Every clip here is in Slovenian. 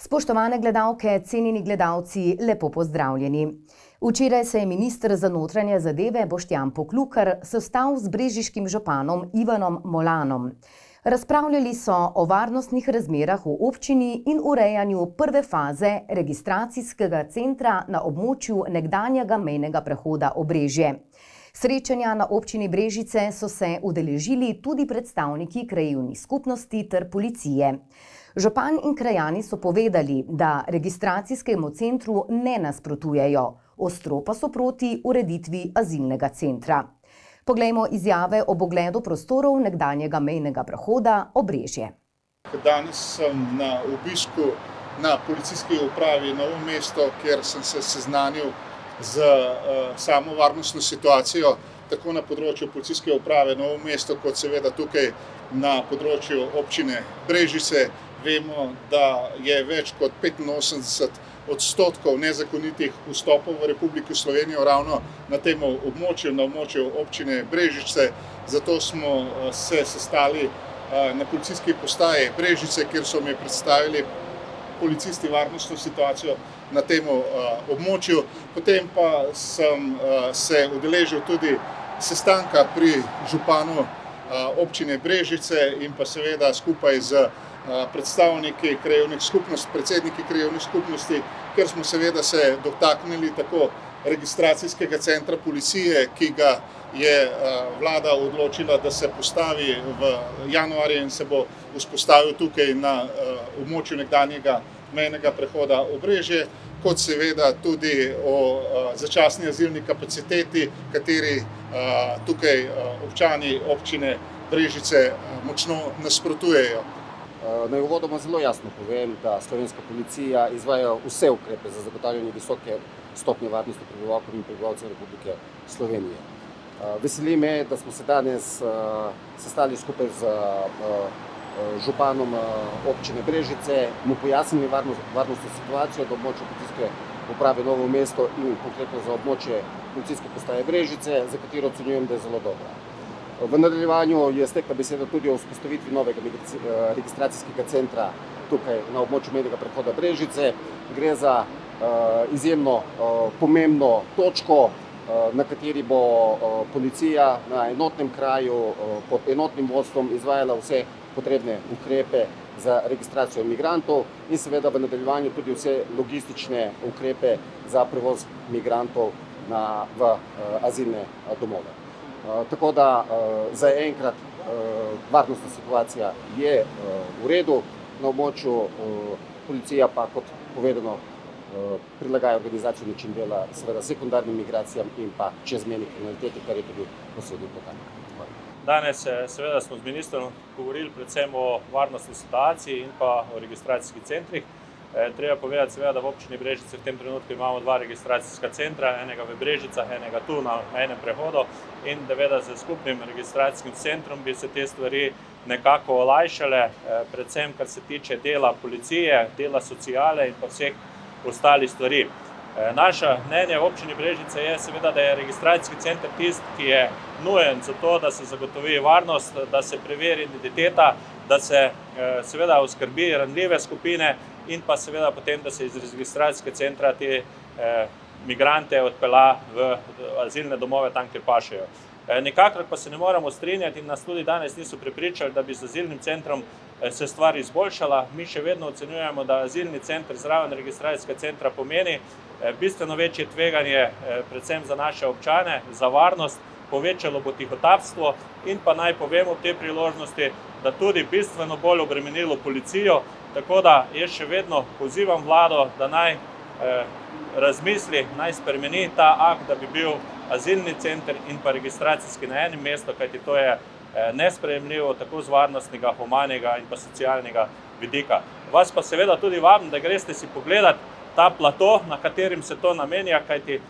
Spoštovane gledalke, cenjeni gledalci, lepo pozdravljeni. Včeraj se je minister za notranje zadeve Boštjan Poklukar sestal z brežiškim županom Ivanom Molanom. Razpravljali so o varnostnih razmerah v občini in urejanju prve faze registracijskega centra na območju nekdanjega mejnega prehoda Obrežje. Srečanja na občini Brežice so se udeležili tudi predstavniki krajevnih skupnosti ter policije. Župan in krajani so povedali, da registracijskemu centru ne nasprotujejo, ostro pa so proti ureditvi azilnega centra. Poglejmo izjave ob ogledu prostorov nekdanjega mejnega prehoda Obrežje. Danes sem na obisku na policijski upravi Novo mesto, kjer sem se seznanil z samo varnostno situacijo, tako na področju policijske uprave Novo mesto, kot seveda tukaj na področju občine Brežice. Vemo, da je več kot 85% nezakonitih vstopov v Republiko Slovenijo ravno na tem območju, na območju občine Brežice. Zato smo se sestali na policijski postaji Brežice, kjer so mi predstavili policisti varnostno situacijo na tem območju. Potem pa sem se udeležil tudi sestanka pri županu občine Brežice in pa seveda skupaj z predstavniki krajevnih skupnosti, predsedniki krajevnih skupnosti, ker smo seveda se dotaknili tako registracijskega centra policije, ki ga je vlada odločila, da se postavi v januarju in se bo vzpostavil tukaj na območju nekdanjega mejnega prehoda Obrežje, kot seveda tudi o začasni azilni kapaciteti, kateri tukaj občani občine Brežice močno nasprotujejo. Naj uvodoma zelo jasno povem, da slovenska policija izvaja vse ukrepe za zagotavljanje visoke stopnje varnosti prebivalcev in prebivalcev Republike Slovenije. Veseli me, da smo se danes sestali skupaj z županom občine Brežice, mu pojasnili varnostno situacijo do območja policijske uprave Novo mesto in konkretno za območje policijske postaje Brežice, za katero ocenjujem, da je zelo dobra. V nadaljevanju je stekla beseda tudi o vzpostavitvi novega registracijskega centra tukaj na območju mejnega prehoda Brežice. Gre za izjemno pomembno točko, na kateri bo policija na enotnem kraju pod enotnim vodstvom izvajala vse potrebne ukrepe za registracijo migrantov in seveda v nadaljevanju tudi vse logistične ukrepe za prevoz migrantov v azilne domove. Tako da zaenkrat varnostna situacija je v redu na območju, policija pa, kot povedano, prilagaja organizacijo način dela seveda sekundarnim migracijam in pa čezmejni kriminaliteti, kar je tudi posebno podanje. Danes seveda smo z ministrom govorili predvsem o varnostni situaciji in pa o registracijskih centrih. Treba povedati seveda, da v občini Brežice v tem trenutku imamo dva registracijska centra, enega v Brežicah, enega tu na mejnem prehodu in da z skupnim registracijskim centrom bi se te stvari nekako olajšale, predvsem kar se tiče dela policije, dela sociale in pa vseh ostalih stvari. Naše mnenje v občini Brežice je seveda, da je registracijski center tisti, ki je nujen za to, da se zagotovi varnost, da se preveri identiteta, da se seveda oskrbi ranljive skupine in pa seveda potem, da se iz registracijskega centra te migrante odpelja v azilne domove tam, kjer pašejo. Nikakor pa se ne moramo strinjati in nas tudi danes niso prepričali, da bi z azilnim centrom se stvar izboljšala. Mi še vedno ocenjujemo, da azilni center zraven registracijskega centra pomeni bistveno večje tveganje, predvsem za naše občane, za varnost, povečalo bo tihotapstvo in pa naj povemo v tej priložnosti, da tudi bistveno bolj obremenilo policijo, tako da jaz še vedno pozivam vlado, da naj razmisli, naj spremeni ta akt, da bi bil azilni center in pa registracijski na enem mestu, kajti to je nesprejemljivo tako z varnostnega, humanega in pa socialnega vidika. Vas pa seveda tudi vabim, da greste si pogledati ta plato, na katerim se to namenja, kajti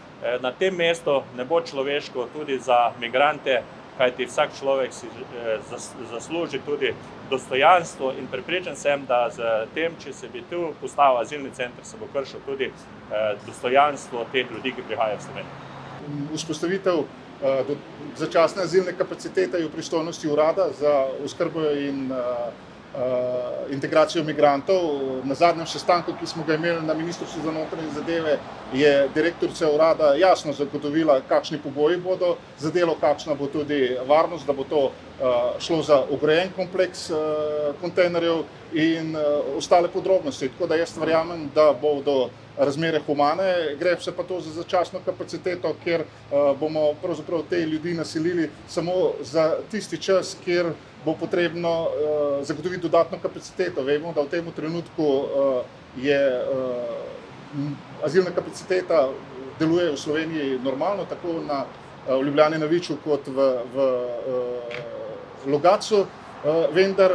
na tem mestu ne bo človeško tudi za migrante, kajti vsak človek si zasluži tudi dostojanstvo in prepričan sem, da z tem, če se bi tu postavil azilni center, se bo kršil tudi dostojanstvo teh ljudi, ki prihajajo v Slovenijo. Vzpostavitev začasne azilne kapacitete je v pristojnosti urada za oskrbo in integracijo migrantov. Na zadnjem sestanku, ki smo ga imeli na Ministrstvu za notranje zadeve, je direktorica urada jasno zagotovila, kakšni pogoji bodo za delo, kakšna bo tudi varnost, da bo to šlo za ograjen kompleks kontejnerjev in ostale podrobnosti. Tako da jaz verjamem, da bodo razmere humane, gre se pa to za začasno kapaciteto, kjer bomo pravzaprav te ljudi naselili samo za tisti čas, kjer bo potrebno zagotoviti dodatno kapaciteto. Vemo, da v tem trenutku je azilna kapaciteta deluje v Sloveniji normalno, tako v Ljubljani na Viču kot v Logatcu, vendar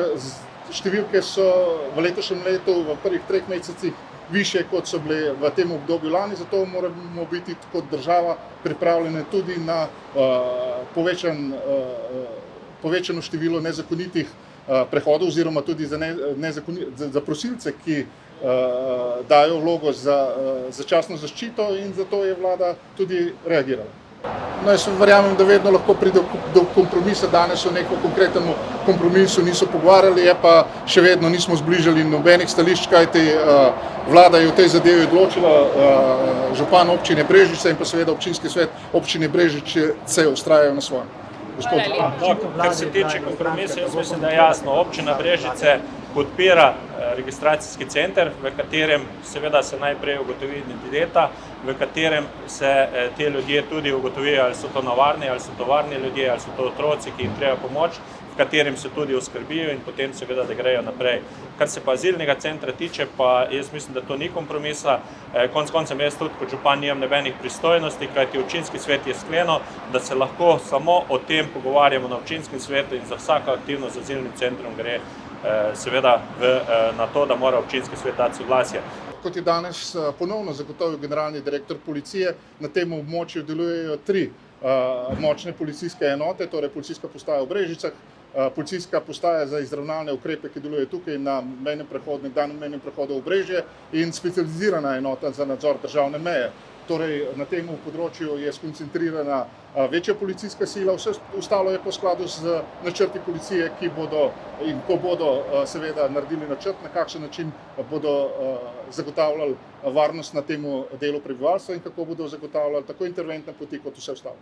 številke so v letošnjem letu v prvih 3 mesecih više, kot so bile v tem obdobju lani, zato moramo biti kot država pripravljeni tudi na povečano število nezakonitih prehodov oziroma tudi za prosilce, ki dajo vlogo za začasno zaščito, in zato je vlada tudi reagirala. No, jaz verjamem, da vedno lahko pride do kompromisa. Danes o nekem konkretnem kompromisu niso pogovarjali, je pa še vedno nismo zbližali nobenih stališč, kajti vlada je v tej zadevi odločila, župan občine Brežice in pa seveda občinski svet občine Brežice vztrajajo na svojem. Kar se tiče kompromisa, jaz mislim, da je jasno. Občina Brežice podpira registracijski center, v katerem seveda se najprej ugotovi identiteta, v katerem se te ljudje tudi ugotovijo, ali so to navarni, ali so to varni ljudje, ali so to otroci, ki jim treba pomoč, v katerem se tudi oskrbijo in potem seveda, da grejo naprej. Kar se pa azilnega centra tiče, pa jaz mislim, da to ni kompromisa. Konec koncem jaz tudi kot župan nimam nobenih pristojnosti, kajti občinski svet je sklenil, da se lahko samo o tem pogovarjamo na občinskem svetu in za vsako aktivnost z azilnim centrom gre seveda na to, da mora občinski svet dati soglasje. Kot je danes ponovno zagotovil generalni direktor policije, na tem območju delujejo 3 močne policijske enote, torej policijska postaja v Brežicah, policijska postaja za izravnalne ukrepe, ki deluje tukaj na nekdanjem mejnem prehodu v Brežje, in specializirana enota za nadzor državne meje. Torej, na tem področju je skoncentrirana večja policijska sila, vse ostalo je po skladu z načrti policije, ki bodo in ko bodo seveda naredili načrt, na kakšen način bodo zagotavljali varnost na tem delu prebivalstva in kako bodo zagotavljali tako interventne poti kot vse ostalo.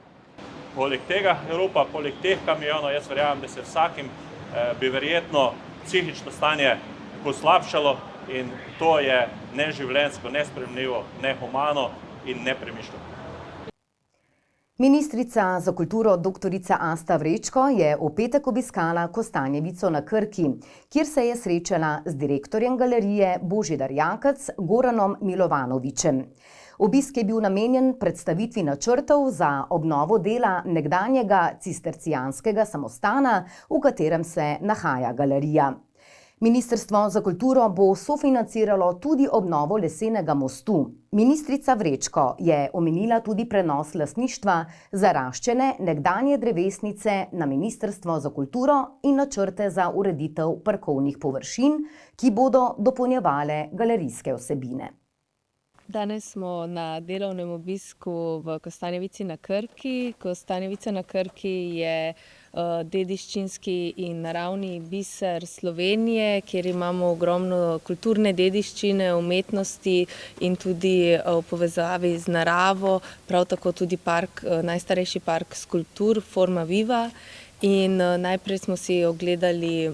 Poleg tega Evropa, poleg teh kamionov, jaz verjamem, da se vsakim bi verjetno psihično stanje poslabšalo in to je neživljenjsko, nesprejemljivo, nehumano in nepremišljeno. Ministrica za kulturo dr. Asta Vrečko je v petek obiskala Kostanjevico na Krki, kjer se je srečala z direktorjem galerije Božidar Jakac Goranom Milovanovičem. Obisk je bil namenjen predstavitvi načrtov za obnovo dela nekdanjega cistercijanskega samostana, v katerem se nahaja galerija. Ministrstvo za kulturo bo sofinanciralo tudi obnovo lesenega mostu. Ministrica Vrečko je omenila tudi prenos lastništva zaraščene nekdanje drevesnice na Ministrstvo za kulturo in načrte za ureditev parkovnih površin, ki bodo dopolnjevale galerijske vsebine. Danes smo na delovnem obisku v Kostanjevici na Krki. Kostanjevica na Krki je dediščinski in naravni biser Slovenije, kjer imamo ogromno kulturne dediščine, umetnosti in tudi v povezavi z naravo, prav tako tudi najstarejši park skulptur Forma Viva. In najprej smo si ogledali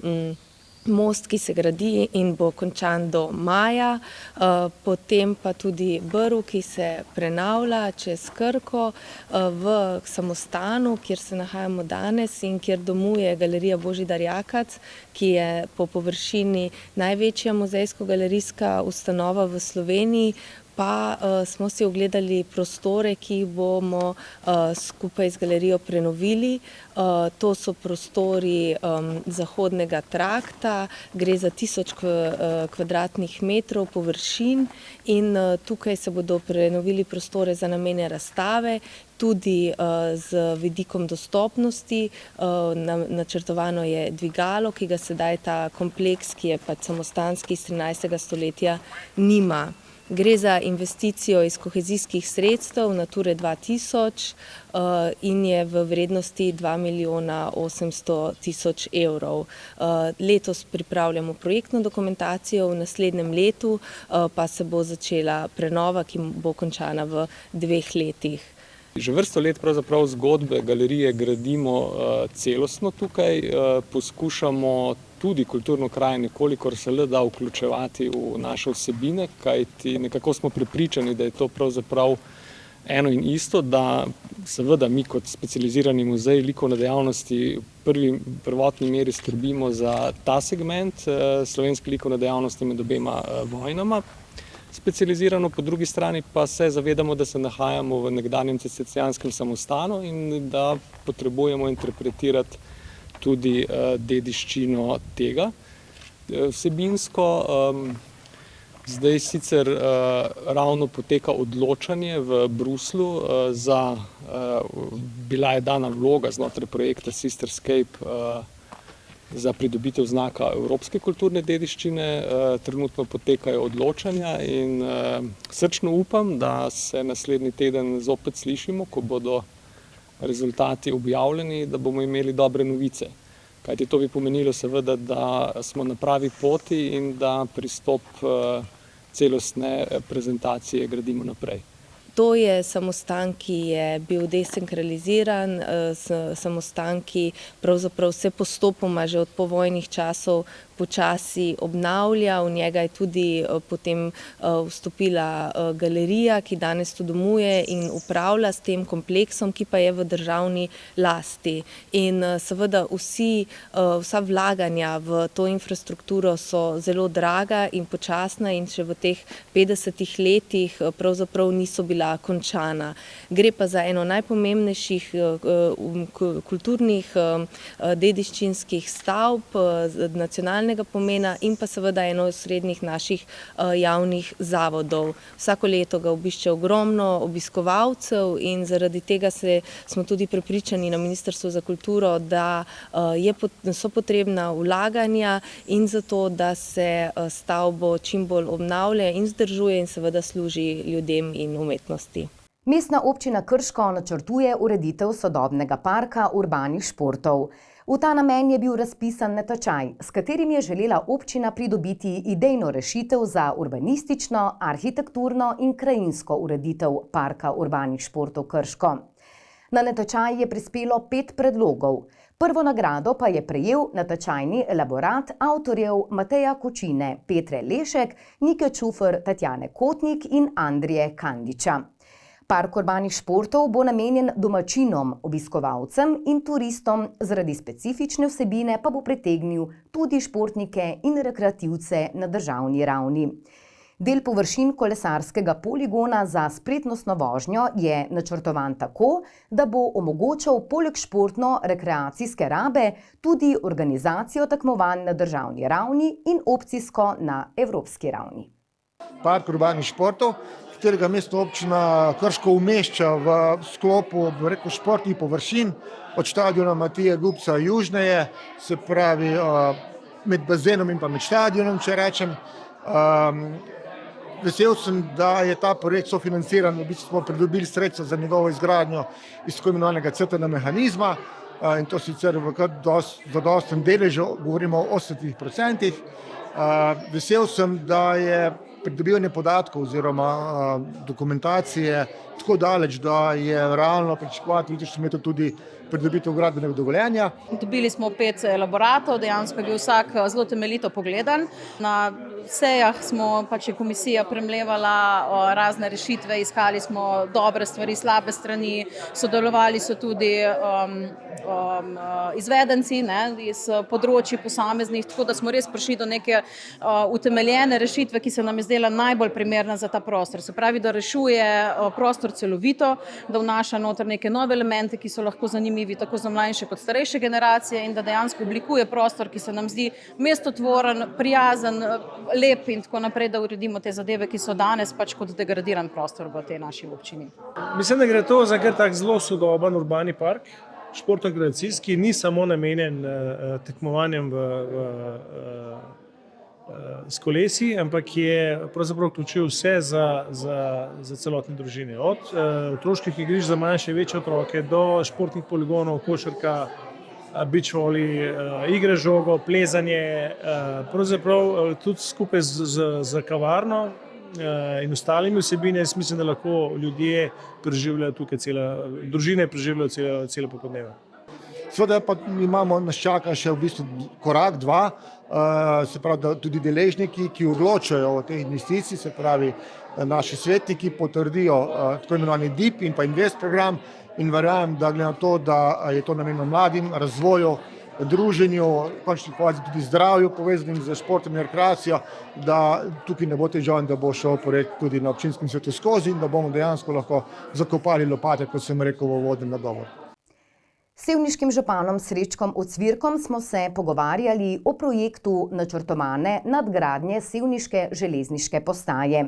most, ki se gradi in bo končan do maja, potem pa tudi brv, ki se prenavlja čez Krko v samostanu, kjer se nahajamo danes in kjer domuje galerija Božidar Jakac, ki je po površini največja muzejsko-galerijska ustanova v Sloveniji. Pa smo si ogledali prostore, ki jih bomo skupaj z galerijo prenovili. To so prostori zahodnega trakta, gre za 1000 kvadratnih metrov površin in tukaj se bodo prenovili prostore za namene razstave, tudi z vidikom dostopnosti. Načrtovano je dvigalo, ki ga sedaj ta kompleks, ki je pač samostanski iz 13. stoletja, nima. Gre za investicijo iz kohezijskih sredstev Nature 2000 in je v vrednosti 2.800.000 evrov. Letos pripravljamo projektno dokumentacijo, v naslednjem letu pa se bo začela prenova, ki bo končana v 2 letih. Že vrsto let pravzaprav zgodbe galerije gradimo celostno tukaj, poskušamo tudi kulturno krajino, kolikor se le da vključevati v naše vsebine, kajti nekako smo prepričani, da je to pravzaprav eno in isto, da seveda mi kot specializirani muzej likovne dejavnosti v prvotni meri skrbimo za ta segment slovenske likovne dejavnosti med obema vojnama. Specializirano, po drugi strani pa se zavedamo, da se nahajamo v nekdanjem cistercijanskem samostanu in da potrebujemo interpretirati tudi dediščino tega. Vsebinsko zdaj sicer ravno poteka odločanje v Bruslju bila je dana vloga znotraj projekta Sisterscape za pridobitev znaka evropske kulturne dediščine. Trenutno potekajo odločanja in srčno upam, da se naslednji teden zopet slišimo, ko bodo rezultati objavljeni, da bomo imeli dobre novice. Kajti to bi pomenilo seveda, da smo na pravi poti in da pristop celostne prezentacije gradimo naprej. To je samostan, ki je bil decentraliziran, samostan, ki pravzaprav se postopoma že od povojnih časov počasi obnavlja. V njega je tudi potem vstopila galerija, ki danes tu domuje in upravlja s tem kompleksom, ki pa je v državni lasti. In seveda vsa vlaganja v to infrastrukturo so zelo draga in počasna in še v teh 50 letih pravzaprav niso bila končana. Gre pa za eno najpomembnejših kulturnih dediščinskih stavb nacionalnega pomena in pa seveda eno osrednjih naših javnih zavodov. Vsako leto ga obišče ogromno obiskovalcev in zaradi tega smo tudi prepričani na Ministrstvu za kulturo, da so potrebna vlaganja in zato, da se stavbo čim bolj obnavlja in vzdržuje in seveda služi ljudem in umetnosti. Mestna občina Krško načrtuje ureditev sodobnega parka urbanih športov. V ta namen je bil razpisan natečaj, s katerim je želela občina pridobiti idejno rešitev za urbanistično, arhitekturno in krajinsko ureditev parka urbanih športov Krško. Na natečaj je prispelo 5 predlogov. Prvo nagrado pa je prejel natečajni elaborat avtorjev Mateja Kočine, Petre Lešek, Nike Čufer, Tatjane Kotnik in Andrije Kandiča. Park urbanih športov bo namenjen domačinom, obiskovalcem in turistom, zaradi specifične vsebine pa bo pritegnil tudi športnike in rekreativce na državni ravni. Del površin kolesarskega poligona za spretnostno vožnjo je načrtovan tako, da bo omogočal poleg športno-rekreacijske rabe tudi organizacijo tekmovanj na državni ravni in opcijsko na evropski ravni. Park urbanih športov, katerega mestna občina Krško umešča v sklopu športnih površin od štadiona Matije Gubca južneje, se pravi med bazenom in pa med štadionom, če rečem. Vesel sem, da je ta projekt sofinanciran, v bistvu smo pridobili sredstva za njegovo izgradnjo iz tako imenovanega CTN mehanizma in to sicer v zadostnem deležu, govorimo o 80%. Vesel sem, da je pridobivanje podatkov oziroma dokumentacije tako daleč, da je realno pričakovati v letošnjem letu tudi pridobitev gradbenega dovoljenja. Dobili smo 5 elaboratov, dejansko je bil vsak zelo temeljito pogledan. Na sejah smo komisija premlevala razne rešitve, iskali smo dobre stvari, slabe strani, sodelovali so tudi izvedenci iz področji posameznih, tako da smo res prišli do neke utemeljene rešitve, ki se nam je zdela najbolj primerna za ta prostor. Se pravi, da rešuje prostor celovito, da vnaša noter neke nove elemente, ki so lahko zanimivi tako za mlajše kot starejše generacije in da dejansko oblikuje prostor, ki se nam zdi mestotvoren, prijazen, lep in tako naprej, da uredimo te zadeve, ki so danes kot degradiran prostor v tej naši občini. Mislim, da gre to za tak zelo sodoben urbani park, športno-rekreacijski, ni samo namenjen tekmovanjem s kolesi, ampak je pravzaprav vključil vse za celotne družine. Od otroških igrišč za manjše in večje otroke do športnih poligonov, košarka, beach volley, igre z žogo, plezanje, pravzaprav tudi skupaj z kavarno in ostalimi vsebine, jaz mislim, da lahko ljudje preživljajo tukaj družine preživljajo celo popoldneve. Seveda pa imamo, nas čaka še v bistvu korak, dva, se pravi, da tudi deležniki, ki odločajo o teh investicij, se pravi, naši svetniki potrdijo tako imenovani DIP in pa Invest program in verjamem, da glede na to, da je to namenjeno mladim, razvoju, druženju, v končni fazi tudi zdravju, povezanim z športom in rekreacijo, da tukaj ne bo težav in da bo šel projekt tudi na občinskem svetu skozi in da bomo dejansko lahko zakopali lopate, kot sem rekel v uvodnem nagovoru. S sevniškim županom Srečkom Ocvirkom smo se pogovarjali o projektu načrtovane nadgradnje sevniške železniške postaje.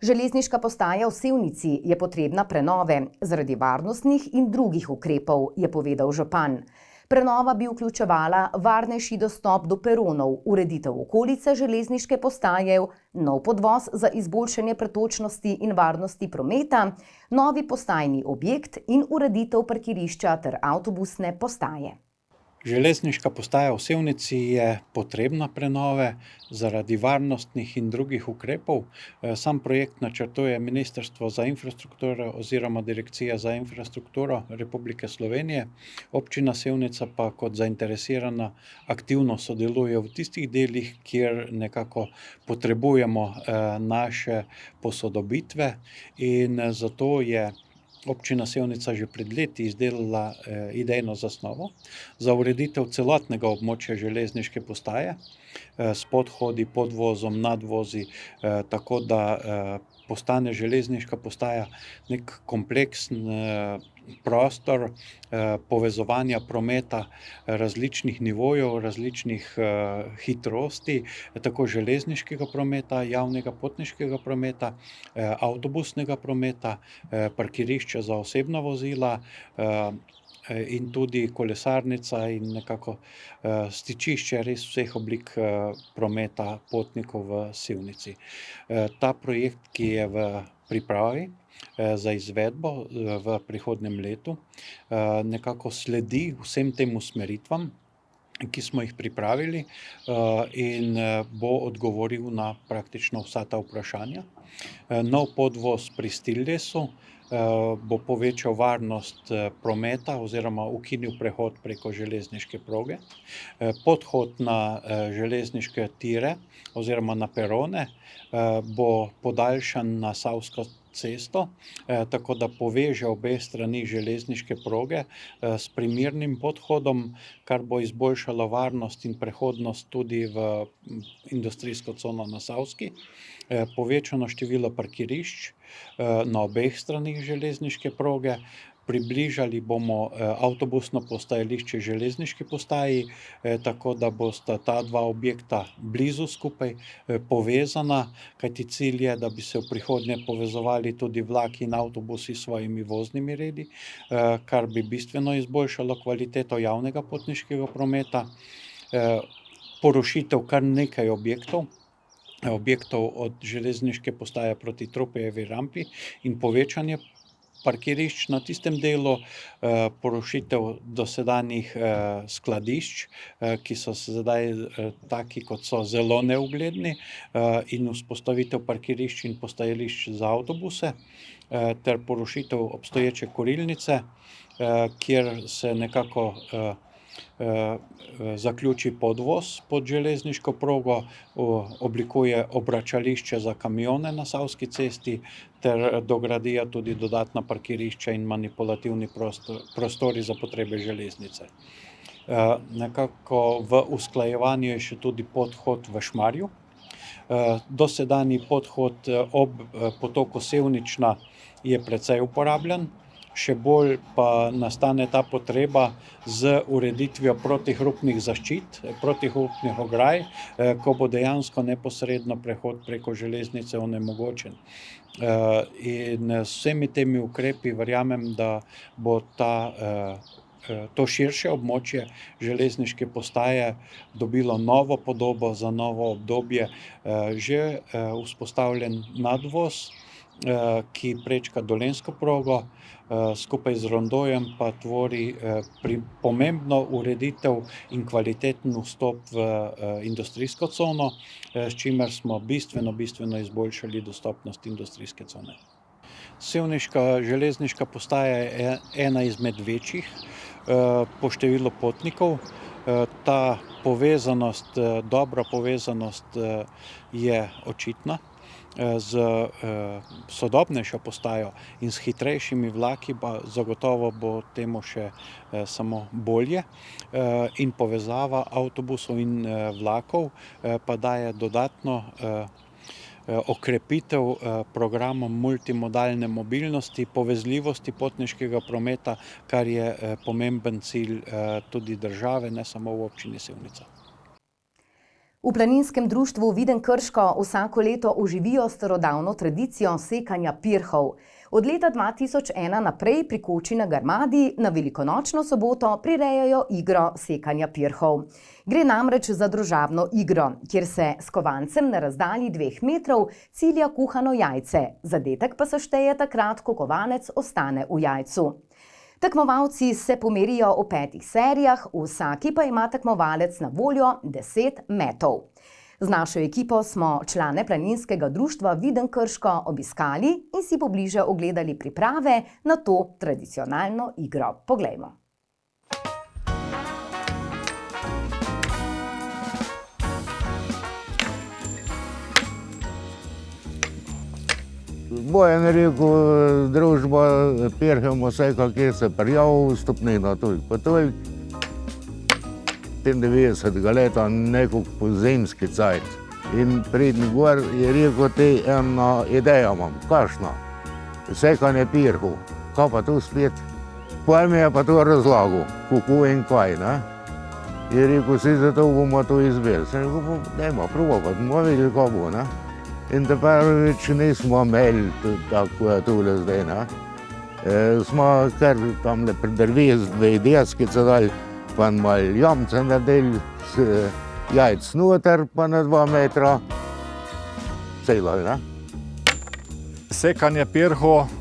Železniška postaja v Sevnici je potrebna prenove zaradi varnostnih in drugih ukrepov, je povedal župan. Prenova bi vključevala varnejši dostop do peronov, ureditev okolice železniške postaje, nov podvoz za izboljšanje pretočnosti in varnosti prometa, novi postajni objekt in ureditev parkirišča ter avtobusne postaje. Železniška postaja v Sevnici je potrebna prenove zaradi varnostnih in drugih ukrepov. Sam projekt načrtuje Ministrstvo za infrastrukturo oziroma Direkcija za infrastrukturo Republike Slovenije. Občina Sevnica pa kot zainteresirana aktivno sodeluje v tistih delih, kjer nekako potrebujemo naše posodobitve in zato je Občina Sevnica že pred leti izdelala idejno zasnovo za ureditev celotnega območja železniške postaje s podhodi, podvozom, nadvozi, tako da postane železniška postaja nek kompleksen prostor povezovanja prometa različnih nivojev, različnih hitrosti, tako železniškega prometa, javnega potniškega prometa, avtobusnega prometa, parkirišča za osebna vozila in tudi kolesarnica in nekako stičišče res vseh oblik prometa potnikov v Sevnici. Ta projekt, ki je v pripravi za izvedbo v prihodnjem letu, nekako sledi vsem tem usmeritvam, ki smo jih pripravili in bo odgovoril na praktično vsa ta vprašanja. Nov podvoz pri Stillesu bo povečal varnost prometa oziroma ukinil prehod preko železniške proge. Podhod na železniške tire oziroma na perone bo podaljšan na Savsko cesto, tako da poveže obe strani železniške proge s primernim podhodom, kar bo izboljšalo varnost in prehodnost tudi v industrijsko cono na Savski. Povečano število parkirišč na obeh stranih železniške proge, približali bomo avtobusno postajališče železniški postaji, tako da bosta ta dva objekta blizu skupaj povezana, kajti cilj je, da bi se v prihodnje povezovali tudi vlaki in avtobusi s svojimi voznimi redi, kar bi bistveno izboljšalo kvaliteto javnega potniškega prometa. Porušitev kar nekaj objektov od železniške postaje proti Tropejevi rampi in povečanje parkirišč na tistem delu, porušitev dosedanjih skladišč, ki so sedaj taki, kot so, zelo neugledni, in vzpostavitev parkirišč in postajališč za avtobuse ter porušitev obstoječe kurilnice, kjer se nekako zaključi podvoz pod železniško progo, oblikuje obračališče za kamione na Savski cesti ter dogradijo tudi dodatna parkirišča in manipulativni prostori za potrebe železnice. Nekako v usklajevanju je še tudi podhod v Šmarju. Dosedanji podhod ob potoku Sevnična je precej uporabljen. Še bolj pa nastane ta potreba z ureditvijo protihrupnih zaščit, protihrupnih ograj, ko bo dejansko neposredno prehod preko železnice onemogočen. In s vsemi temi ukrepi verjamem, da bo ta to širše območje železniške postaje dobilo novo podobo za novo obdobje. Že vzpostavljen nadvoz, ki prečka dolenjsko progo, skupaj z rondojem pa tvori pomembno ureditev in kvaliteten vstop v industrijsko cono, s čimer smo bistveno izboljšali dostopnost industrijske cone. Sevniška železniška postaja je ena izmed večjih po številu potnikov. Ta povezanost, dobra povezanost je očitna. Z sodobnejšo postajo in s hitrejšimi vlaki pa zagotovo bo temu še samo bolje. In povezava avtobusov in vlakov pa daje dodatno okrepitev programom multimodalne mobilnosti, povezljivosti potniškega prometa, kar je pomemben cilj tudi države, ne samo v občini Sevnica. V planinskem društvu Viden Krško vsako leto oživijo starodavno tradicijo sekanja pirhov. Od leta 2001 naprej pri koči na Grmadi na velikonočno soboto prirejajo igro sekanja pirhov. Gre namreč za družabno igro, kjer se s kovancem na razdalji 2 metrov cilja kuhano jajce. Zadetek pa se šteje takrat, ko kovanec ostane v jajcu. Tekmovalci se pomerijo v 5 serijah, v vsaki pa ima tekmovalec na voljo 10 metov. Z našo ekipo smo člane planinskega društva Viden Krško obiskali in si pobliže ogledali priprave na to tradicionalno igro. Poglejmo. Bojan rekel, družba pirhamo vse, kjer se prijavil, stopnino tudi pa toliko. 90 leta nekog pozemski cajt. In pridni gor je rekel, te eno idejo imam, kakšno? Sekanje pirhov. Kaj pa tu spet? Pojem je pa to razlagal, kako in kaj, ne? Je rekel, si zato bomo to izbili. Sem rekel, dajmo probati, bomo videli, kaj bo, ne? In teper več nismo imeli tako tole zdaj, ne. Smo kar tamle pri drvesu 2 deskice dali, pa malo jamce naredili, jajc noter, pa na 2 metra, celo, ne. Sekanje pirhov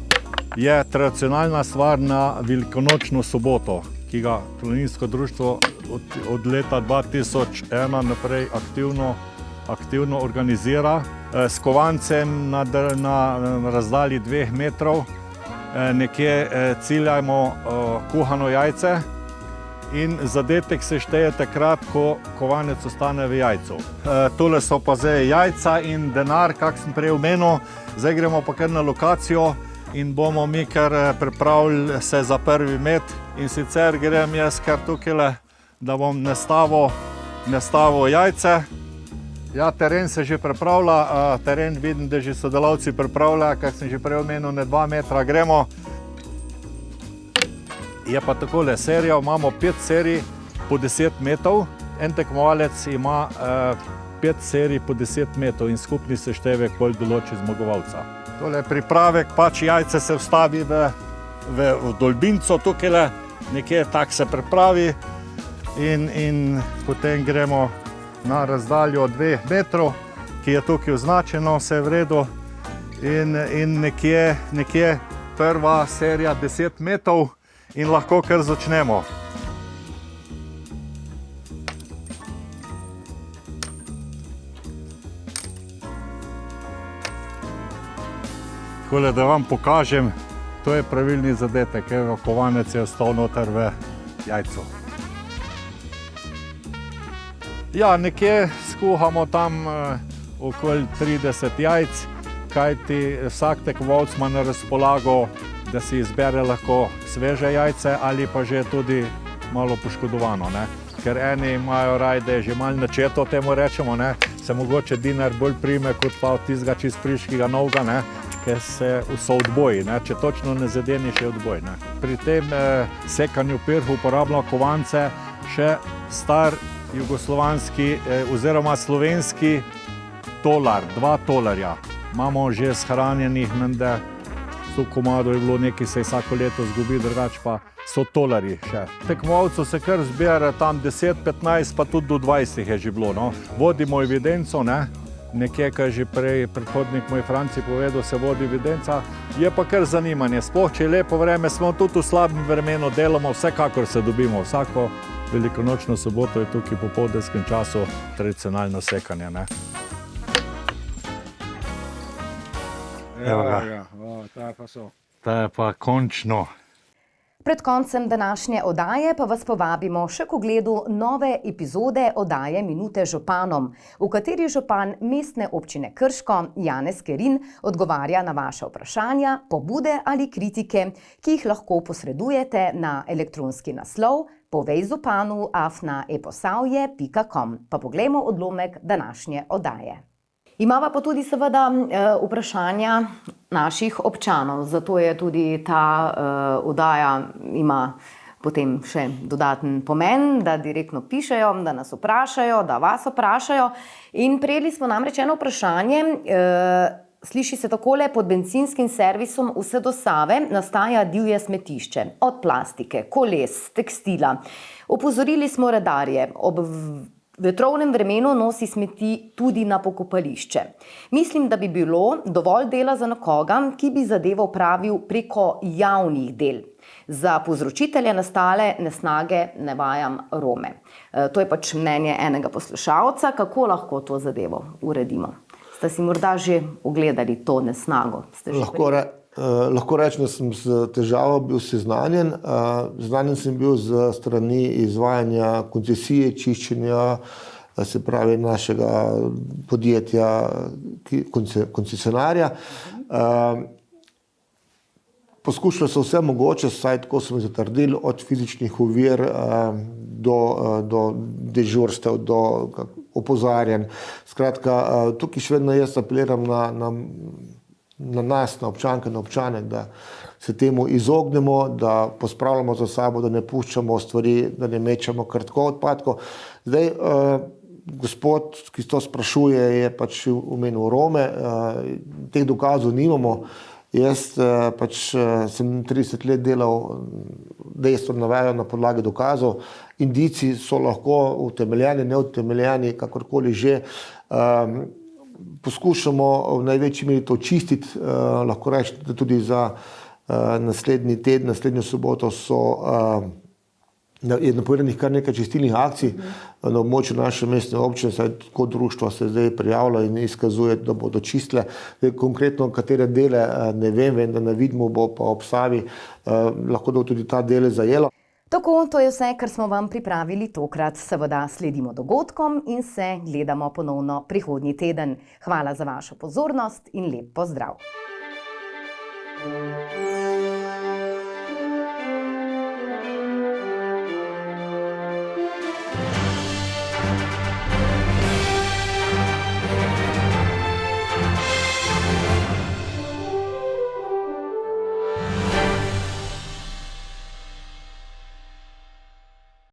je tradicionalna stvar na velikonočno soboto, ki ga planinsko društvo od leta 2001 naprej aktivno organizira. S kovancem na razdalji 2 metrov nekje ciljamo kuhano jajce in zadetek se šteje takrat, ko kovanec ostane v jajcu. Tole so pa zdaj jajca in denar, kak sem prej omenil. Zdaj gremo pa kar na lokacijo in bomo mi kar pripravili se za prvi met. In sicer grem jaz kar tukaj, da bom nastavil jajce. Ja, teren se že pripravlja, teren vidim, da že sodelavci pripravljajo, kak sem že prej omenil, na 2 metra gremo. Je pa takole, serijo imamo 5 serij po 10 metrov, en tekmovalec ima 5 serij po 10 metrov in skupni seštevek bolj določi zmagovalca. Tole pripravek, pač jajce se vstavi v dolbinco tukaj, nekje tak se pripravi in potem gremo na razdaljo 2 metrov, ki je tukaj označeno, vse v redu. In nekje prva serija 10 metrov in lahko kar začnemo. Takole, da vam pokažem, to je pravilni zadetek, evo, kovanec je ostal noter v jajcu. Ja, nekje skuhamo tam okoli 30 jajc, kajti vsak tekmovalec ima na razpolago, da si izbere lahko sveže jajce ali pa že tudi malo poškodovano, ne. Ker eni imajo raj, da je že malo načeto, temu rečemo, ne, se mogoče dinar bolj prime kot pa od tistega čist friškega novega, ne, ker so odboji, ne, če točno ne zadeniš, je odboj, ne. Pri tem sekanju pirhov uporabljamo kovance še star jugoslovanski oziroma slovenski tolar, 2 tolarja. Imamo že shranjenih menda 100 komadov je bilo, nekaj se vsako leto zgubi, drugače pa so tolarji še. Tekmovalcev se kar zbira tam 10, 15, pa tudi do 20 je že bilo. No. Vodimo evidenco, ne? Nekje, kaj že prej predhodnik moj Franci povedal, se vodi evidenca. Je pa kar zanimanje, sploh če je lepo vreme, smo tudi v slabem vremenu, delamo, vsekakor se dobimo. Vsako velikonočno soboto je tukaj po poldenskem času tradicionalno sekanje. Ne? Evo ga. Ta je pa končno. Pred koncem današnje oddaje pa vas povabimo še k ogledu nove epizode oddaje Minute županom, v kateri župan mestne občine Krško, Janez Kerin, odgovarja na vaše vprašanja, pobude ali kritike, ki jih lahko posredujete na elektronski naslov povejžupanu@eposavje.com. Pa poglejmo odlomek današnje oddaje. Imava pa tudi seveda vprašanja naših občanov, zato je tudi ta oddaja ima potem še dodaten pomen, da direktno pišejo, da nas vprašajo, da vas vprašajo. In prejeli smo namreč eno vprašanje, sliši se takole: pod bencinskim servisom vse do Save nastaja divje smetišče, od plastike, koles, tekstila. Opozorili smo redarje, ob vetrovnem vremenu nosi smeti tudi na pokopališče. Mislim, da bi bilo dovolj dela za nekoga, ki bi zadevo opravil preko javnih del. Za povzročitelje nastale nesnage navajam Rome. To je pač mnenje enega poslušalca, kako lahko to zadevo uredimo. Ste si morda že ogledali to nesnago? Lahko rečem, da sem s težavo bil seznanjen. Seznanjen sem bil z strani izvajanja koncesije, čiščenja, se pravi našega podjetja, koncesionarja. Poskušali so vse mogoče, saj tako smo zatrdili, od fizičnih ovir do dežurstev, do opozarjanj. Skratka, tukaj še vedno jaz apeliram na nas, na občanke, na občane, da se temu izognemo, da pospravljamo za sabo, da ne puščamo stvari, da ne mečemo kar tako odpadkov. Zdaj, gospod, ki to sprašuje, je pač omenil Rome, teh dokazov nimamo. Jaz pač sem 30 let delal, dejstvo navajajo na podlagi dokazov. Indici so lahko utemeljeni, neutemeljeni, kakorkoli že. Poskušamo v največji meri to čistiti, lahko rečem, da tudi za naslednji teden, naslednjo soboto je napovedanih kar nekaj čistilnih akcij na območju naše mestne občine, saj tako društvo se zdaj prijavlja in izkazuje, da bodo čistile. Konkretno katere dele ne vem, da na Vidmu bo pa ob Savi lahko da tudi ta dele zajelo. Tako, to je vse, kar smo vam pripravili tokrat. Seveda sledimo dogodkom in se gledamo ponovno prihodnji teden. Hvala za vašo pozornost in lep pozdrav.